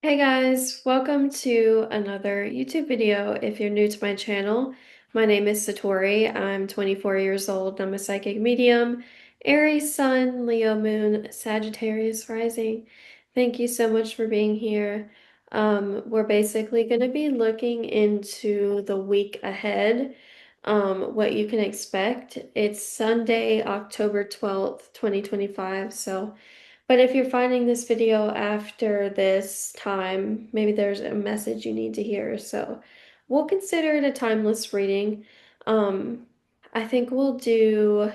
Hey guys, welcome to another YouTube video. If you're new to my channel, my name is Satori. I'm 24 years old. I'm a psychic medium, Aries Sun, Leo Moon, Sagittarius Rising. Thank you so much for being here. We're basically going to be looking into the week ahead, what you can expect. It's Sunday, October 12th, 2025. But if you're finding this video after this time, maybe there's a message you need to hear. So we'll consider it a timeless reading. Um, I think we'll do,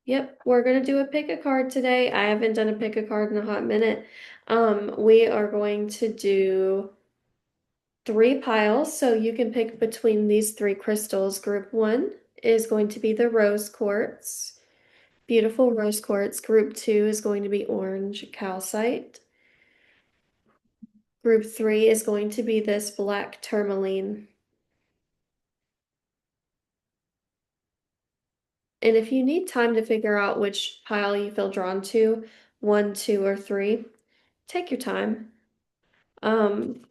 yep, we're gonna do a pick a card today. I haven't done a pick a card in a hot minute. We are going to do three piles, so you can pick between these three crystals. Group one is going to be the rose quartz. Beautiful rose quartz. Group two is going to be orange calcite. Group three is going to be this black tourmaline. And if you need time to figure out which pile you feel drawn to, one, two, or three, take your time. Um,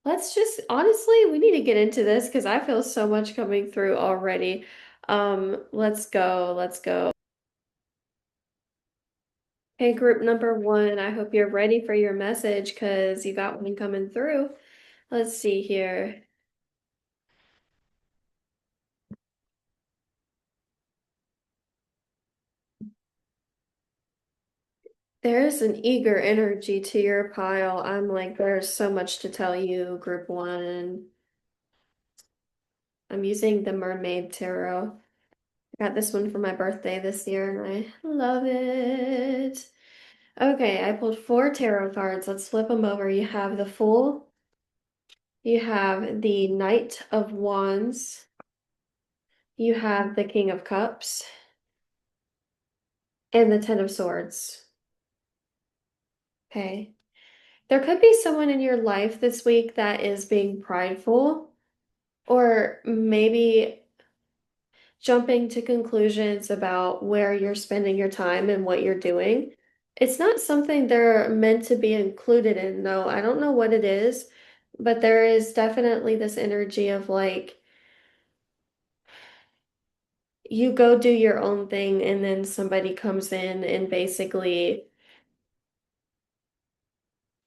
let's just, honestly, we need to get into this because I feel so much coming through already. Let's go, let's go. Hey, group number one, I hope you're ready for your message because you got one coming through. Let's see here. There's an eager energy to your pile. I'm like, there's so much to tell you, group one. I'm using the Mermaid Tarot. I got this one for my birthday this year and I love it. Okay, I pulled four tarot cards. Let's flip them over. You have the Fool, you have the Knight of Wands, you have the King of Cups, and the Ten of Swords. Okay. There could be someone in your life this week that is being prideful, or maybe jumping to conclusions about where you're spending your time and what you're doing. It's not something they're meant to be included in, though. I don't know what it is, but there is definitely this energy of like you go do your own thing and then somebody comes in and basically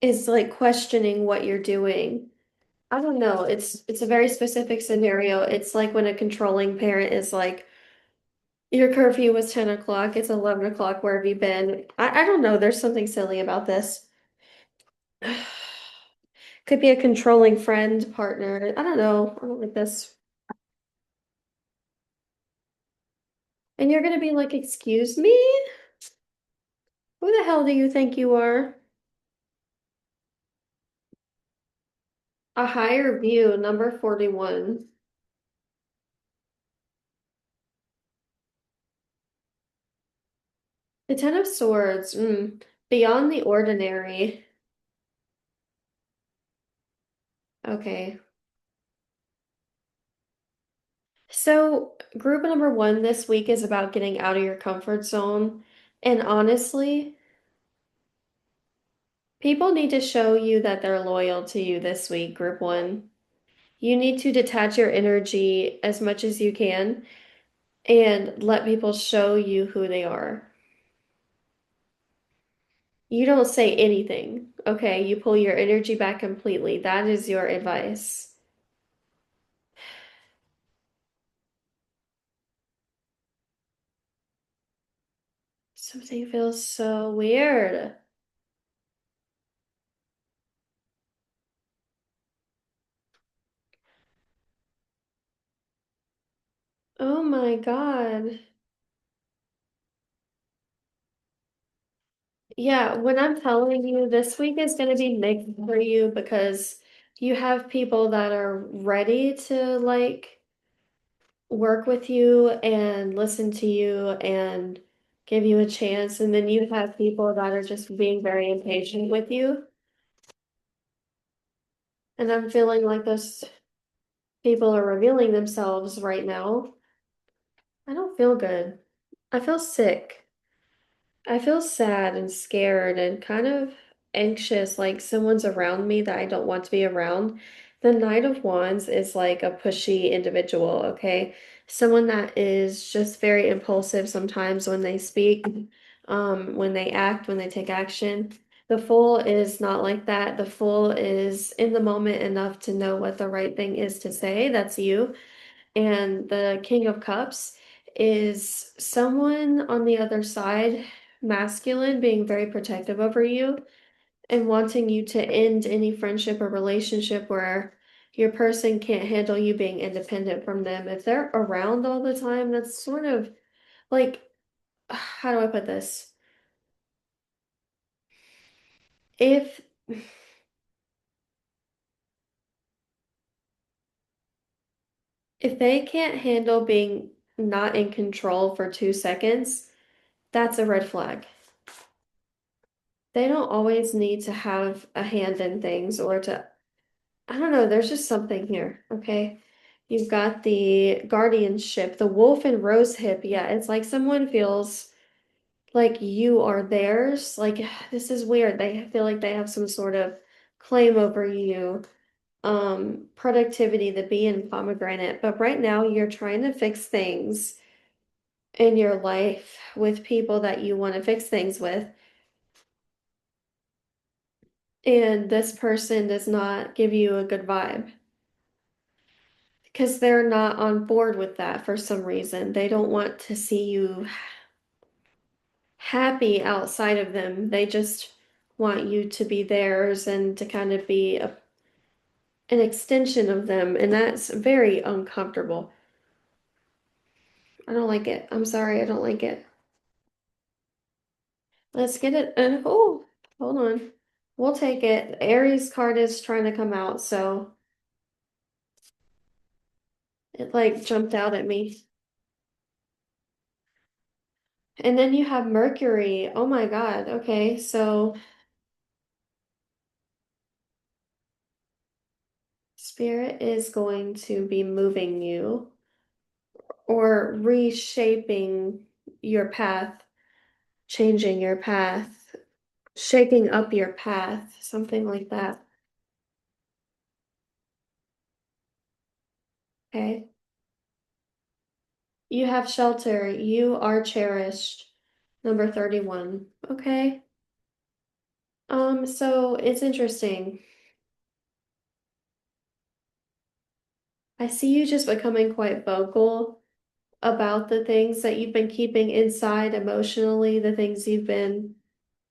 is like questioning what you're doing. I don't know. It's a very specific scenario. It's like when a controlling parent is like, your curfew was 10 o'clock. It's 11 o'clock. Where have you been? I don't know. There's something silly about this. Could be a controlling friend, partner. I don't know. I don't like this. And you're gonna be like, excuse me? Who the hell do you think you are? A higher view, number 41. The Ten of Swords, beyond the ordinary. Okay. So, group number one this week is about getting out of your comfort zone. And honestly, people need to show you that they're loyal to you this week, group one. You need to detach your energy as much as you can and let people show you who they are. You don't say anything, okay? You pull your energy back completely. That is your advice. Something feels so weird. Oh my God. Yeah, when I'm telling you this week is going to be mixed for you because you have people that are ready to like work with you and listen to you and give you a chance, and then you have people that are just being very impatient with you. And I'm feeling like those people are revealing themselves right now. I don't feel good. I feel sick. I feel sad and scared and kind of anxious, like someone's around me that I don't want to be around. The Knight of Wands is like a pushy individual, okay? Someone that is just very impulsive sometimes when they speak, when they act, when they take action. The Fool is not like that. The Fool is in the moment enough to know what the right thing is to say. That's you. And the King of Cups is someone on the other side, masculine, being very protective over you and wanting you to end any friendship or relationship where your person can't handle you being independent from them. If they're around all the time, that's sort of like, how do I put this? If if they can't handle being not in control for 2 seconds, that's a red flag. They don't always need to have a hand in things or to, I don't know, there's just something here, okay? You've got the guardianship, the wolf and rose hip. Yeah, it's like someone feels like you are theirs. Like this is weird. They feel like they have some sort of claim over you. Productivity, the bee and pomegranate. But right now you're trying to fix things in your life with people that you want to fix things with. And this person does not give you a good vibe because they're not on board with that for some reason. They don't want to see you happy outside of them. They just want you to be theirs and to kind of be an extension of them. And that's very uncomfortable. I don't like it. I'm sorry, I don't like it. Let's get it. Oh, hold on. We'll take it. The Aries card is trying to come out, so it like jumped out at me. And then you have Mercury. Oh my God. Okay, so Spirit is going to be moving you or reshaping your path, changing your path, shaking up your path, something like that. Okay. You have shelter. You are cherished. Number 31. Okay. So it's interesting. I see you just becoming quite vocal about the things that you've been keeping inside emotionally, the things you've been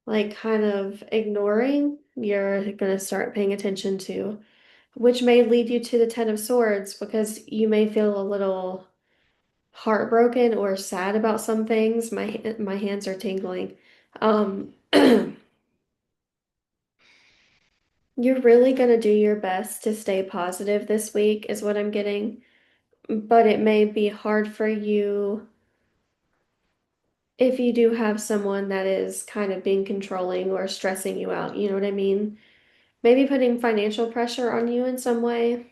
like kind of ignoring, you're going to start paying attention to, which may lead you to the Ten of Swords because you may feel a little heartbroken or sad about some things. My hands are tingling. You're really going to do your best to stay positive this week, is what I'm getting, but it may be hard for you if you do have someone that is kind of being controlling or stressing you out. You know what I mean? Maybe putting financial pressure on you in some way.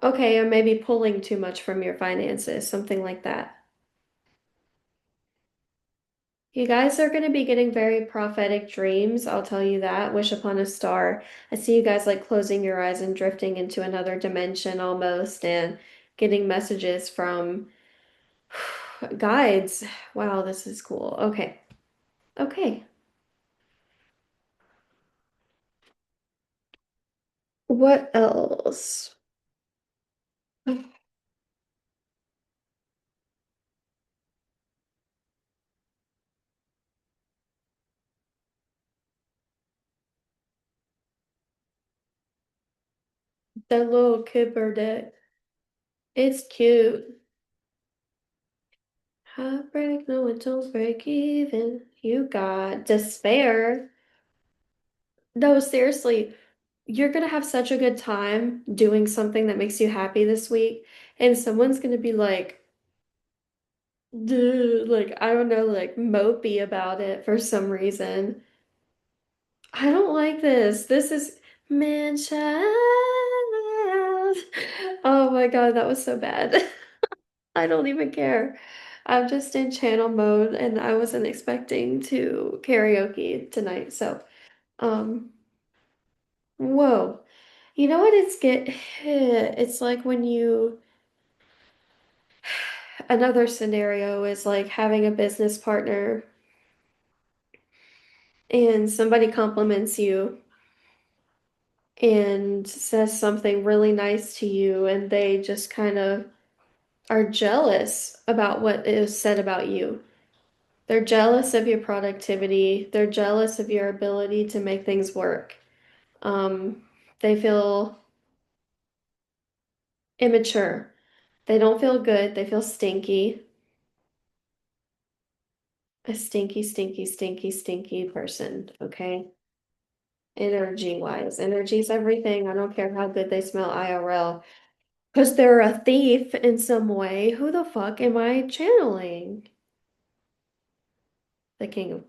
Okay, or maybe pulling too much from your finances, something like that. You guys are going to be getting very prophetic dreams, I'll tell you that. Wish upon a star. I see you guys like closing your eyes and drifting into another dimension almost and getting messages from guides. Wow, this is cool. Okay. Okay. What else? The little kipper deck. It's cute. Heartbreak, no, it don't break even. You got despair. No, seriously, you're gonna have such a good time doing something that makes you happy this week, and someone's gonna be like, dude, like, I don't know, like mopey about it for some reason. I don't like this. This is man child. Oh my God, that was so bad. I don't even care. I'm just in channel mode and I wasn't expecting to karaoke tonight. So, um, whoa. You know what it's like when you another scenario is like having a business partner and somebody compliments you and says something really nice to you and they just kind of are jealous about what is said about you. They're jealous of your productivity. They're jealous of your ability to make things work. Um, they feel immature. They don't feel good. They feel stinky. A stinky, stinky, stinky, stinky person. Okay. Energy wise. Energy's everything. I don't care how good they smell IRL. Because they're a thief in some way. Who the fuck am I channeling? The king of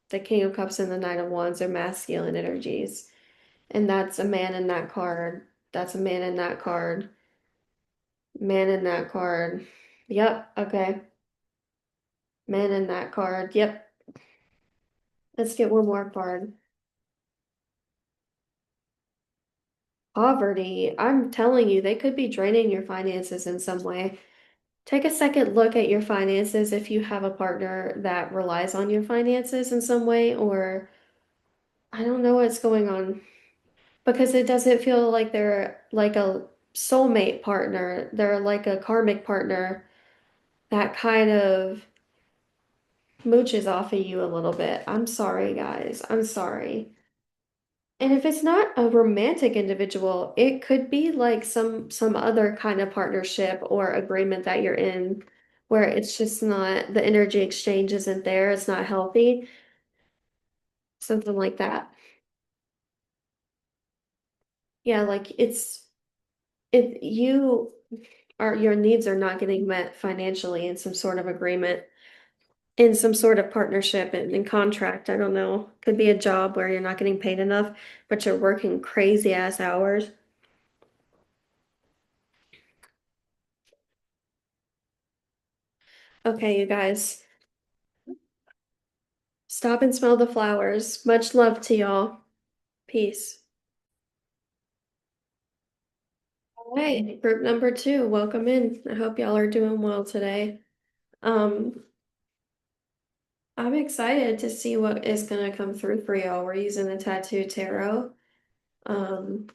the King of Cups and the Knight of Wands are masculine energies. And that's a man in that card. That's a man in that card. Man in that card. Yep, okay. Man in that card. Yep. Let's get one more card. Poverty. I'm telling you, they could be draining your finances in some way. Take a second look at your finances if you have a partner that relies on your finances in some way, or I don't know what's going on because it doesn't feel like they're like a soulmate partner. They're like a karmic partner that kind of mooches off of you a little bit. I'm sorry, guys. I'm sorry. And if it's not a romantic individual, it could be like some other kind of partnership or agreement that you're in where it's just not the energy exchange isn't there, it's not healthy, something like that. Yeah, like it's if you are your needs are not getting met financially in some sort of agreement, in some sort of partnership and contract, I don't know. Could be a job where you're not getting paid enough, but you're working crazy ass hours. Okay, you guys. Stop and smell the flowers. Much love to y'all. Peace. All right, group number two, welcome in. I hope y'all are doing well today. Um, I'm excited to see what is gonna come through for y'all. We're using the Tattoo Tarot. Um,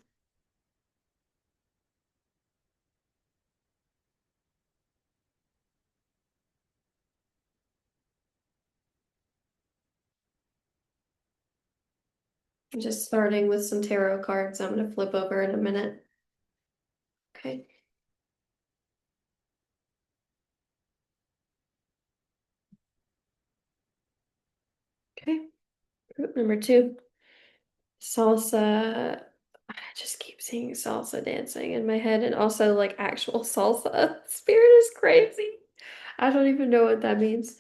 I'm just starting with some tarot cards I'm gonna flip over in a minute. Okay, okay. Group number two, salsa. I just keep seeing salsa dancing in my head and also like actual salsa. Spirit is crazy. I don't even know what that means.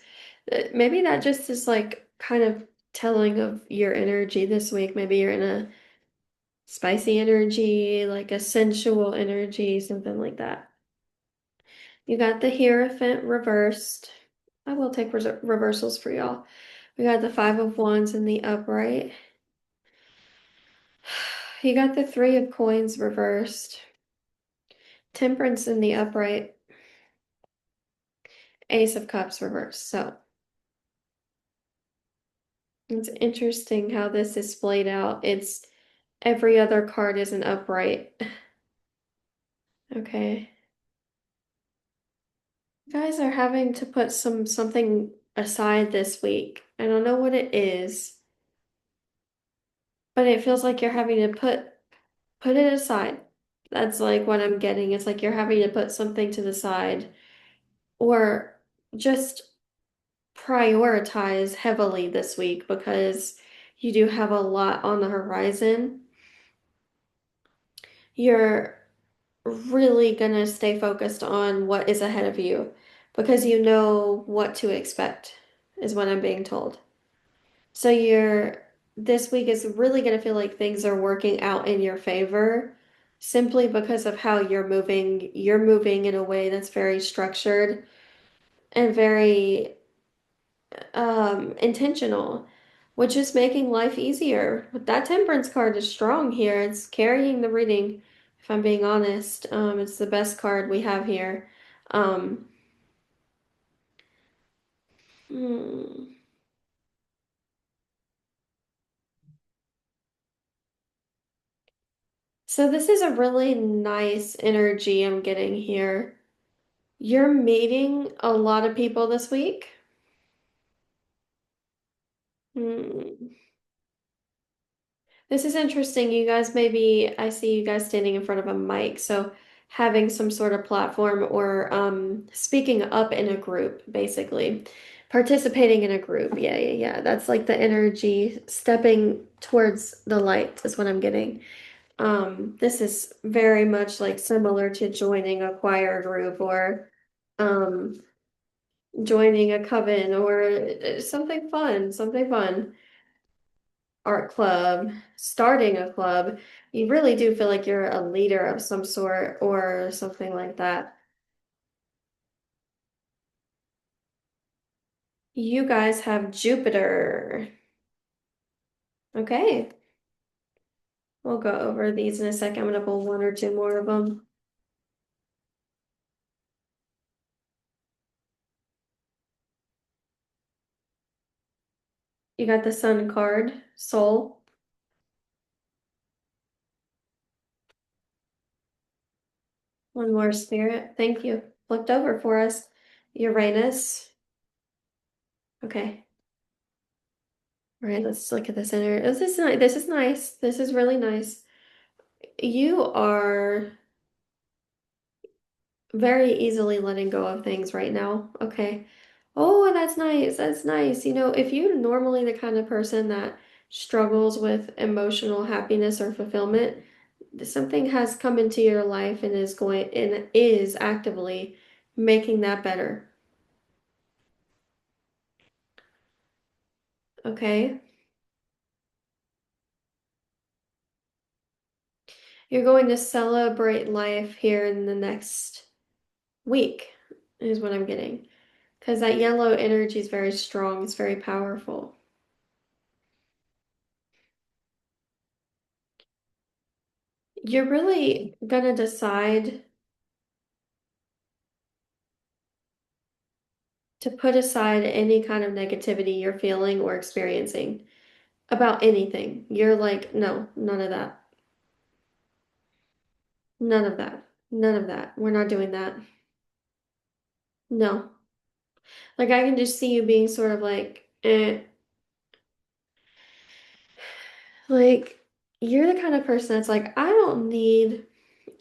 Maybe that just is like kind of telling of your energy this week. Maybe you're in a spicy energy, like a sensual energy, something like that. You got the Hierophant reversed. I will take reversals for y'all. We got the Five of Wands in the upright. You got the Three of Coins reversed. Temperance in the upright. Ace of Cups reversed. So it's interesting how this is splayed out. It's every other card is an upright. Okay. You guys are having to put something aside this week. I don't know what it is, but it feels like you're having to put it aside. That's like what I'm getting. It's like you're having to put something to the side or just prioritize heavily this week because you do have a lot on the horizon. You're really gonna stay focused on what is ahead of you because you know what to expect, is what I'm being told. So this week is really gonna feel like things are working out in your favor simply because of how you're moving. You're moving in a way that's very structured. and very intentional, which is making life easier. But that temperance card is strong here. It's carrying the reading, if I'm being honest. It's the best card we have here. Um, hmm. So this is a really nice energy I'm getting here. You're meeting a lot of people this week. Hmm. This is interesting. You guys maybe, I see you guys standing in front of a mic, so having some sort of platform or speaking up in a group, basically. Participating in a group. Yeah, yeah, yeah. That's like the energy stepping towards the light is what I'm getting. This is very much like similar to joining a choir group or um joining a coven or something fun, something fun. Art club, starting a club, you really do feel like you're a leader of some sort or something like that. You guys have Jupiter. Okay, we'll go over these in a second. I'm gonna pull one or two more of them. You got the Sun card, Soul. One more Spirit. Thank you. Flipped over for us. Uranus. Okay. All right, let's look at the center. This is nice. This is nice. This is really nice. You are very easily letting go of things right now. Okay. Oh, that's nice. That's nice. You know, if you're normally the kind of person that struggles with emotional happiness or fulfillment, something has come into your life and is actively making that better. Okay. You're going to celebrate life here in the next week, is what I'm getting. Because that yellow energy is very strong, it's very powerful. You're really gonna decide to put aside any kind of negativity you're feeling or experiencing about anything. You're like, no, none of that. None of that. None of that. We're not doing that. No. Like I can just see you being sort of like, like you're the kind of person that's like, I don't need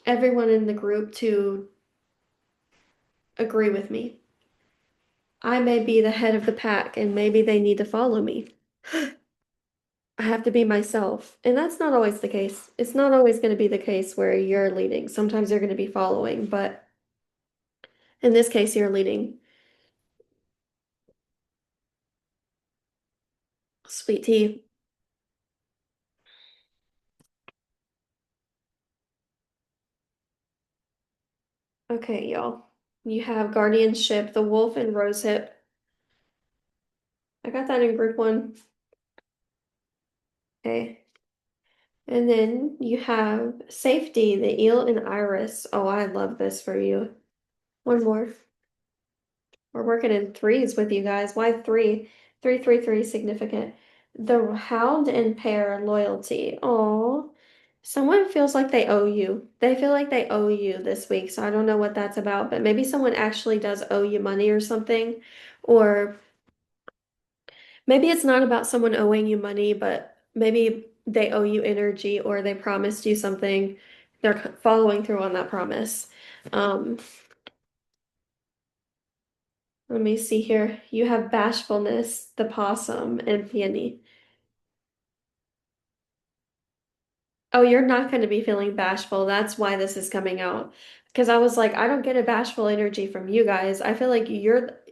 everyone in the group to agree with me. I may be the head of the pack and maybe they need to follow me. I have to be myself. And that's not always the case. It's not always going to be the case where you're leading. Sometimes you're going to be following, but in this case, you're leading. Sweet tea. Okay, y'all. You have guardianship, the wolf and rosehip. I got that in group one. Okay. And then you have safety, the eel and iris. Oh, I love this for you. One more. We're working in threes with you guys. Why three? Three, three, three, significant. The hound and pair, loyalty. Oh, someone feels like they owe you. They feel like they owe you this week. So I don't know what that's about, but maybe someone actually does owe you money or something. Or maybe it's not about someone owing you money, but maybe they owe you energy or they promised you something. They're following through on that promise. Um, Let me see here. You have bashfulness, the possum, and peony. Oh, you're not going to be feeling bashful. That's why this is coming out. Because I was like, I don't get a bashful energy from you guys. I feel like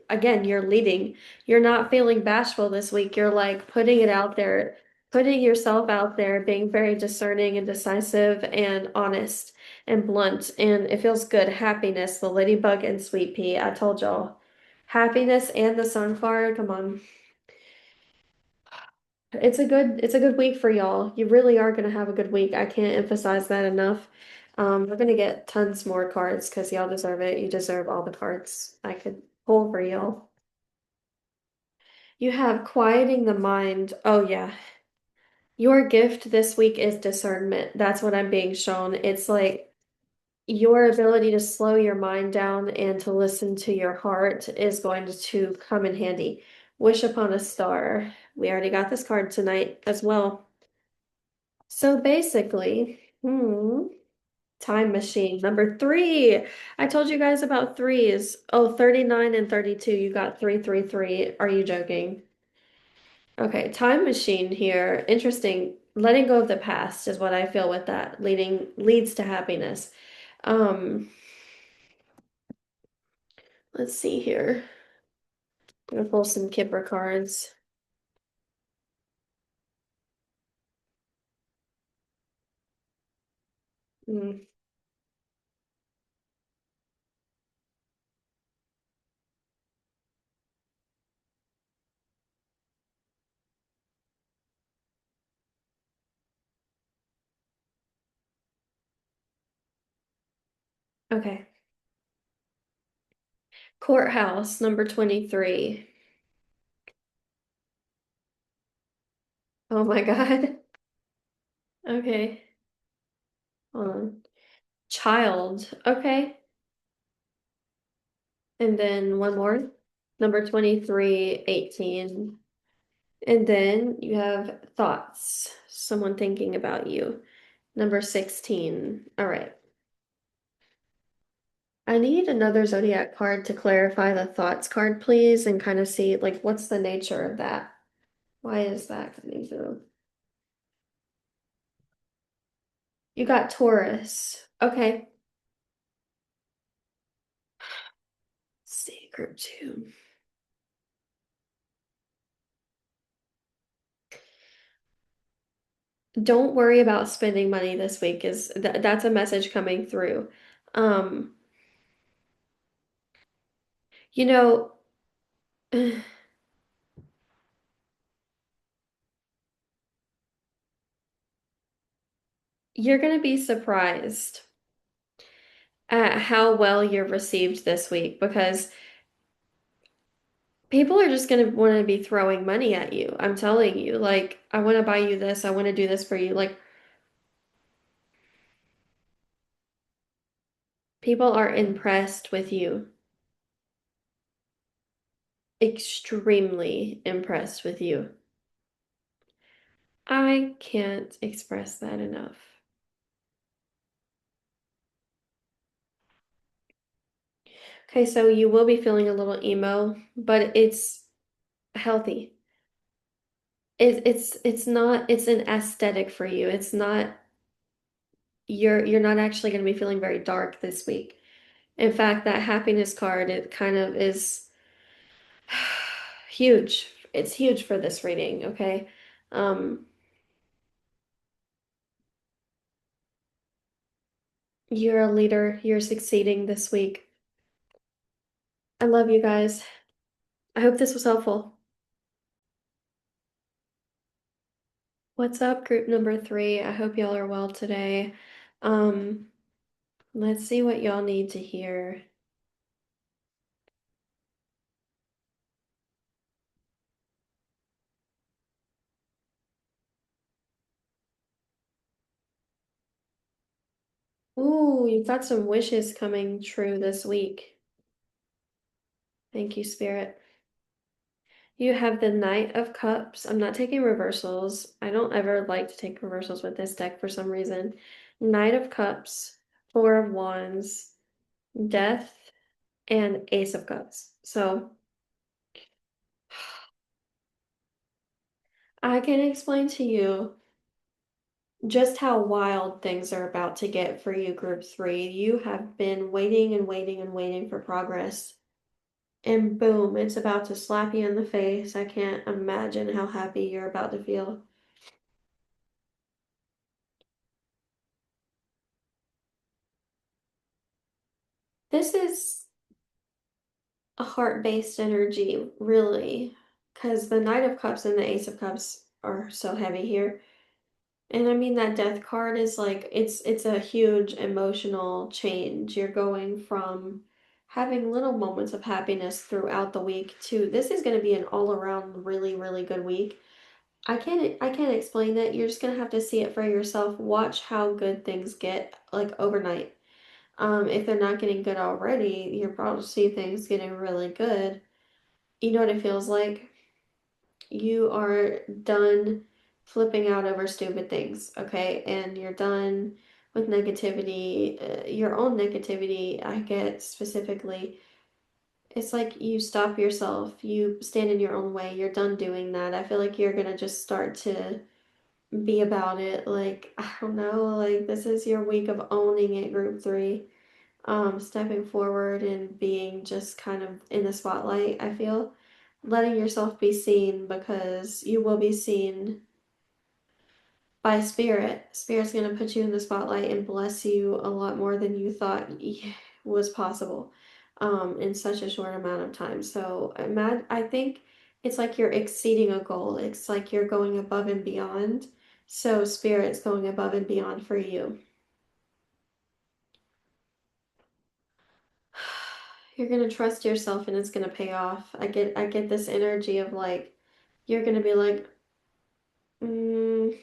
again, you're leading. You're not feeling bashful this week. You're like putting it out there, putting yourself out there, being very discerning and decisive and honest and blunt. And it feels good. Happiness, the ladybug and sweet pea. I told y'all. Happiness and the sun card. Come on. It's a good week for y'all. You really are gonna have a good week. I can't emphasize that enough. We're gonna get tons more cards because y'all deserve it. You deserve all the cards I could pull for y'all. You have quieting the mind. Oh yeah. Your gift this week is discernment. That's what I'm being shown. It's like your ability to slow your mind down and to listen to your heart is going to come in handy. Wish upon a star. We already got this card tonight as well. So basically, time machine number three. I told you guys about threes. Oh, 39 and 32. You got 333. Are you joking? Okay, time machine here. Interesting. Letting go of the past is what I feel with that. Leads to happiness. Um, let's see here. I'm gonna pull some Kipper cards. Mm, okay. Courthouse number 23. Oh my God. Okay. Hold on. Child. Okay. And then one more. Number 23, 18. And then you have thoughts. Someone thinking about you. Number 16. All right. I need another zodiac card to clarify the thoughts card, please, and kind of see like what's the nature of that? Why is that coming through? You got Taurus. Okay. See, group two. Don't worry about spending money this week is that's a message coming through. Um, you know, you're gonna be surprised at how well you're received this week because people are just gonna want to be throwing money at you. I'm telling you, like, I want to buy you this, I want to do this for you. Like, people are impressed with you, extremely impressed with you. I can't express that enough. Okay, so you will be feeling a little emo, but it's healthy. It's not it's an aesthetic for you. It's not you're not actually going to be feeling very dark this week. In fact, that happiness card, it kind of is huge. It's huge for this reading, okay? Um, you're a leader. You're succeeding this week. I love you guys. I hope this was helpful. What's up, group number three? I hope y'all are well today. Um, let's see what y'all need to hear. Ooh, you've got some wishes coming true this week. Thank you, Spirit. You have the Knight of Cups. I'm not taking reversals. I don't ever like to take reversals with this deck for some reason. Knight of Cups, Four of Wands, Death, and Ace of Cups. So I can explain to you just how wild things are about to get for you, Group 3. You have been waiting and waiting and waiting for progress. And boom, it's about to slap you in the face. I can't imagine how happy you're about to feel. This is a heart-based energy, really, because the Knight of Cups and the Ace of Cups are so heavy here. And I mean that death card is like it's a huge emotional change. You're going from having little moments of happiness throughout the week to this is going to be an all-around really, really good week. I can't explain it. You're just going to have to see it for yourself. Watch how good things get like overnight. If they're not getting good already, you'll probably see things getting really good. You know what it feels like? You are done flipping out over stupid things, okay? And you're done with negativity, your own negativity, I get specifically. It's like you stop yourself, you stand in your own way, you're done doing that. I feel like you're gonna just start to be about it. Like, I don't know, like this is your week of owning it, group three. Stepping forward and being just kind of in the spotlight, I feel. Letting yourself be seen because you will be seen by Spirit. Spirit's going to put you in the spotlight and bless you a lot more than you thought was possible in such a short amount of time. So, I think it's like you're exceeding a goal, it's like you're going above and beyond. So, Spirit's going above and beyond for you. You're gonna trust yourself and it's gonna pay off. I get this energy of like you're gonna be like, mm,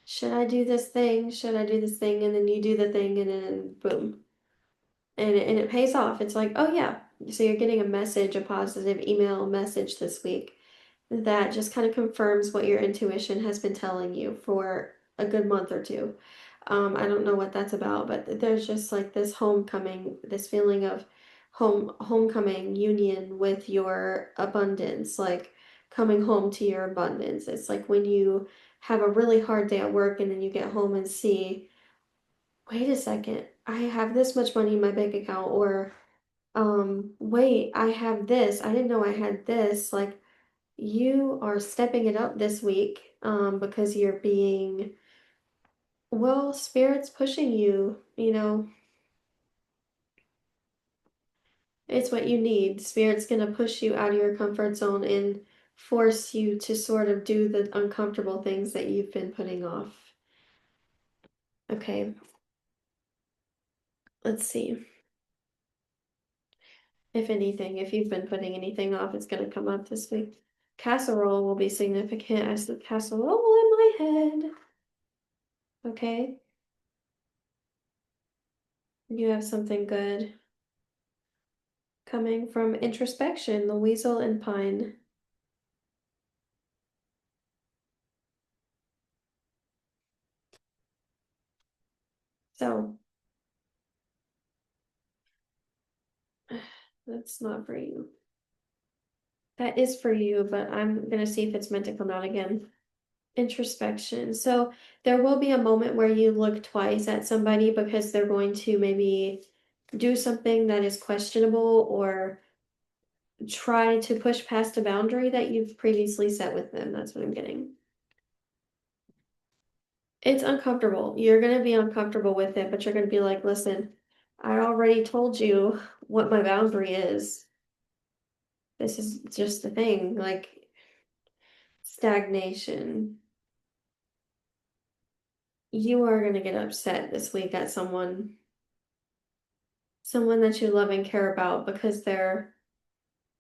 should I do this thing? Should I do this thing? And then you do the thing and then boom. And it pays off. It's like, oh yeah. So you're getting a message, a positive email message this week that just kind of confirms what your intuition has been telling you for a good month or two. I don't know what that's about, but there's just like this homecoming, this feeling of homecoming union with your abundance, like coming home to your abundance. It's like when you have a really hard day at work and then you get home and see, wait a second, I have this much money in my bank account, or wait, I have this. I didn't know I had this. Like you are stepping it up this week because you're being, well, spirit's pushing you, it's what you need. Spirit's going to push you out of your comfort zone and force you to sort of do the uncomfortable things that you've been putting off. Okay, let's see. If anything, if you've been putting anything off, it's going to come up this week. Casserole will be significant as the casserole in my head. Okay, you have something good coming from introspection, the weasel and pine. So that's not for you. That is for you, but I'm gonna see if it's meant to come out again. Introspection. So there will be a moment where you look twice at somebody because they're going to maybe do something that is questionable or try to push past a boundary that you've previously set with them. That's what I'm getting. It's uncomfortable. You're going to be uncomfortable with it, but you're going to be like, listen, I already told you what my boundary is. This is just the thing, like stagnation. You are going to get upset this week at someone that you love and care about because they're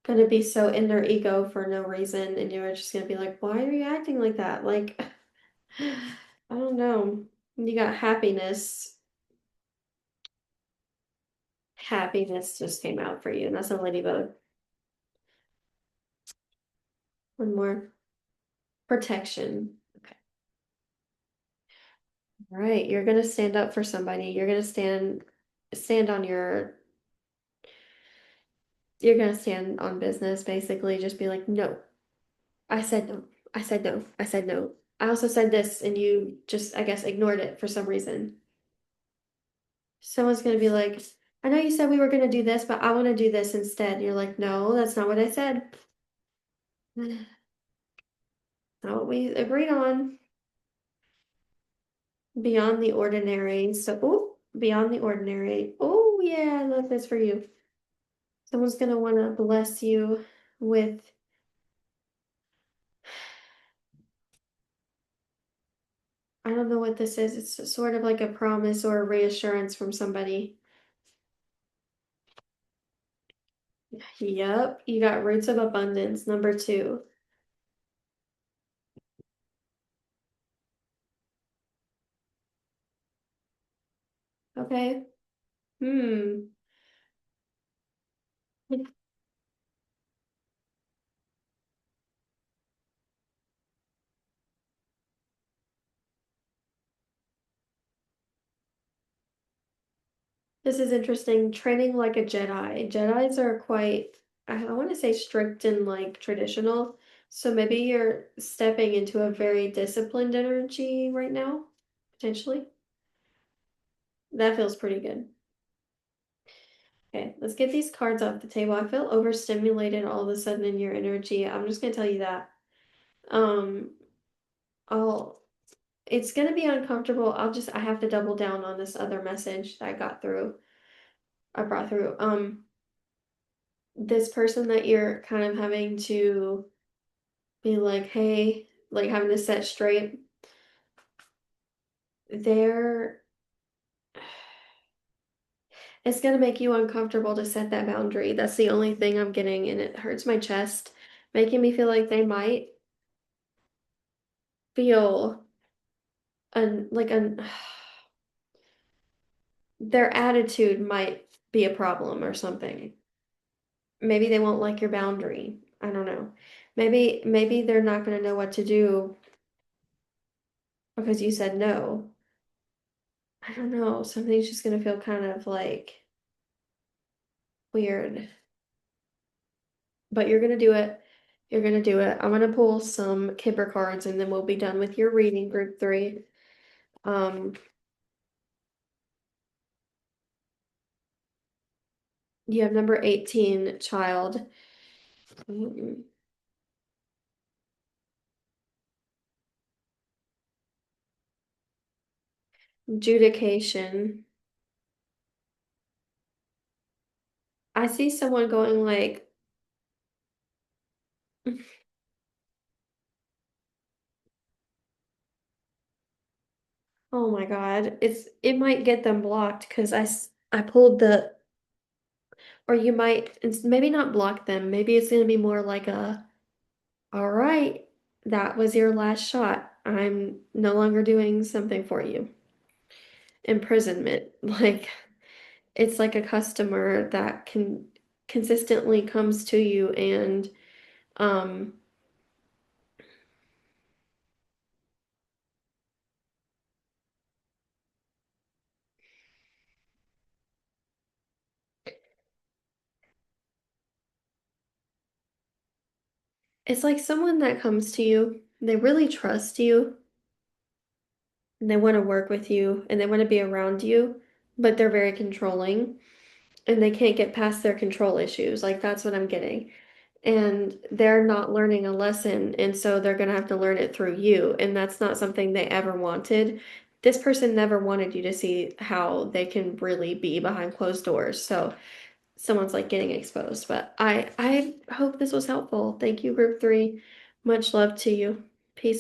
going to be so in their ego for no reason. And you're just going to be like, why are you acting like that? Like, I don't know. You got happiness. Happiness just came out for you, and that's a ladybug. One more. Protection. Okay. All right. You're gonna stand up for somebody. You're gonna stand on your you're gonna stand on business, basically. Just be like, no. I said no. I said no. I said no. I also said this and you just, I guess, ignored it for some reason. Someone's gonna be like, I know you said we were gonna do this, but I wanna do this instead. You're like, no, that's not what I said. Not what we agreed on. Beyond the ordinary. So, oh, beyond the ordinary. Oh, yeah, I love this for you. Someone's gonna want to bless you with, I don't know what this is. It's sort of like a promise or a reassurance from somebody. Yep, you got roots of abundance, number two. Okay. Hmm. This is interesting. Training like a Jedi. Jedis are quite, I want to say strict and like traditional. So maybe you're stepping into a very disciplined energy right now, potentially. That feels pretty good. Okay, let's get these cards off the table. I feel overstimulated all of a sudden in your energy. I'm just gonna tell you that. Um, I'll it's gonna be uncomfortable. I have to double down on this other message that I brought through. This person that you're kind of having to be like, hey, like having to set straight, they're it's gonna make you uncomfortable to set that boundary. That's the only thing I'm getting, and it hurts my chest, making me feel like they might feel like an their attitude might be a problem or something. Maybe they won't like your boundary. I don't know. Maybe they're not gonna know what to do because you said no. I don't know. Something's just gonna feel kind of like weird. But you're gonna do it. You're gonna do it. I'm gonna pull some Kipper cards and then we'll be done with your reading, group three. Um, you have number 18, child. Mm, Judication. I see someone going like, oh my God, it might get them blocked because I pulled the, or you might, it's maybe not block them. Maybe it's gonna be more like all right, that was your last shot. I'm no longer doing something for you. Imprisonment. Like it's like a customer that can consistently comes to you and um it's like someone that comes to you, they really trust you and they want to work with you and they want to be around you, but they're very controlling and they can't get past their control issues. Like that's what I'm getting. And they're not learning a lesson, and so they're going to have to learn it through you, and that's not something they ever wanted. This person never wanted you to see how they can really be behind closed doors. So someone's like getting exposed, but I hope this was helpful. Thank you, group three. Much love to you. Peace.